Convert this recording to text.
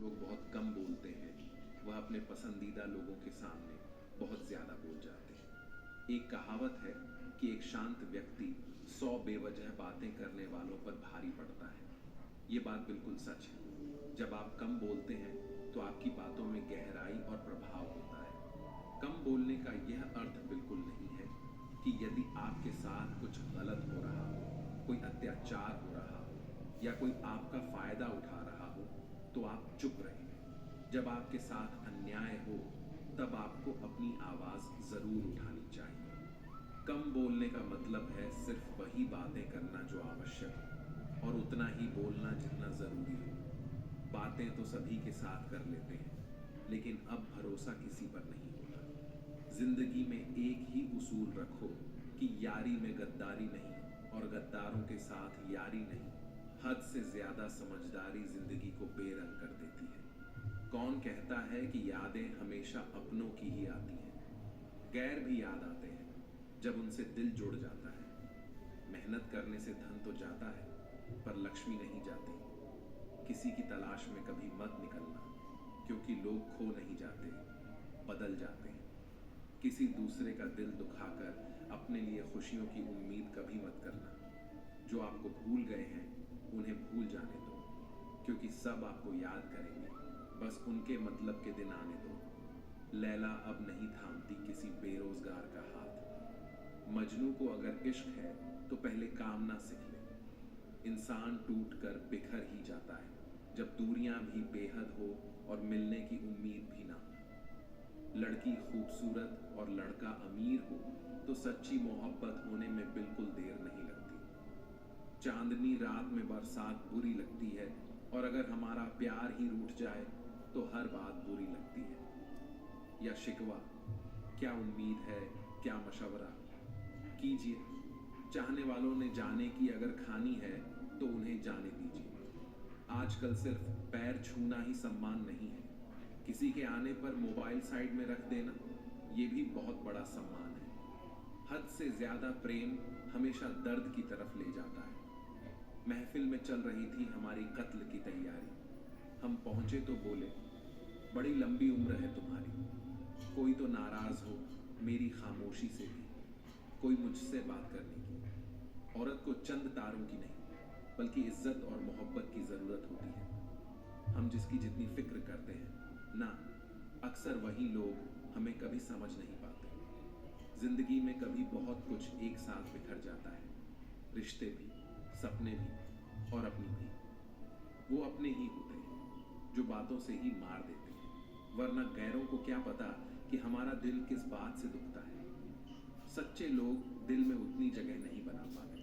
लोग बहुत कम बोलते हैं, वह अपने पसंदीदा लोगों के सामने बहुत ज़्यादा बोल जाते हैं। एक कहावत है कि एक शांत व्यक्ति 100 बेवजह बातें करने वालों पर भारी पड़ता है। ये बात बिल्कुल सच है। जब आप कम बोलते हैं तो आपकी बातों में गहराई और प्रभाव होता है। कम बोलने का यह अर्थ बिल्कुल नहीं है कि यदि आपके साथ कुछ गलत हो रहा हो, कोई अत्याचार हो रहा हो या कोई आपका फायदा उठा रहा हो तो आप चुप रहें। जब आपके साथ अन्याय हो तब आपको अपनी आवाज जरूर उठानी चाहिए। कम बोलने का मतलब है सिर्फ वही बातें करना जो आवश्यक हो और उतना ही बोलना जितना जरूरी हो। बातें तो सभी के साथ कर लेते हैं, लेकिन अब भरोसा किसी पर नहीं होता। जिंदगी में एक ही उसूल रखो कि यारी में गद्दारी नहीं और गद्दारों के साथ यारी नहीं। हद से ज्यादा समझदारी जिंदगी को बेरंग कर देती है। कौन कहता है कि यादें हमेशा अपनों की ही आती हैं? गैर भी याद आते हैं जब उनसे दिल जुड़ जाता है। मेहनत करने से धन तो जाता है, पर लक्ष्मी नहीं जाती। किसी की तलाश में कभी मत निकलना, क्योंकि लोग खो नहीं जाते, बदल जाते हैं। किसी दूसरे का दिल दुखाकर अपने लिए खुशियों की उम्मीद कभी मत करना। जो आपको भूल गए हैं उन्हें भूल जाने दो, क्योंकि सब आपको याद करेंगे। बस उनके मतलब के दिन आने दो। लैला अब नहीं थामती किसी बेरोजगार का हाथ। मजनू को अगर इश्क है तो पहले काम ना सीख ले। इंसान टूट कर बिखर ही जाता है जब दूरियां भी बेहद हो और मिलने की उम्मीद भी ना हो। लड़की खूबसूरत और लड़का अमीर हो तो सच्ची मोहब्बत होने में बिल्कुल देर नहीं लगती। चांदनी रात में बरसात बुरी लगती है, और अगर हमारा प्यार ही रूठ जाए तो हर बात बुरी लगती है। या शिकवा, क्या उम्मीद है, क्या मशवरा कीजिए। चाहने वालों ने जाने की अगर खानी है तो उन्हें जाने दीजिए। आजकल सिर्फ पैर छूना ही सम्मान नहीं है। किसी के आने पर मोबाइल साइड में रख देना, ये भी बहुत बड़ा सम्मान है। हद से ज्यादा प्रेम हमेशा दर्द की तरफ ले जाता है। महफिल में चल रही थी हमारी कत्ल की तैयारी। हम पहुंचे तो बोले, बड़ी लंबी उम्र है तुम्हारी। कोई तो नाराज हो मेरी खामोशी से भी, कोई मुझसे बात करने की। औरत को चंद तारों की नहीं, बल्कि इज्जत और मोहब्बत की जरूरत होती है। हम जिसकी जितनी फिक्र करते हैं ना, अक्सर वही लोग हमें कभी समझ नहीं पाते। जिंदगी में कभी बहुत कुछ एक साथ बिखर जाता है, रिश्ते भी, सपने भी और अपनी भी। वो अपने ही होते हैं जो बातों से ही मार देते हैं, वरना गैरों को क्या पता कि हमारा दिल किस बात से दुखता है। सच्चे लोग दिल में उतनी जगह नहीं बना पाते।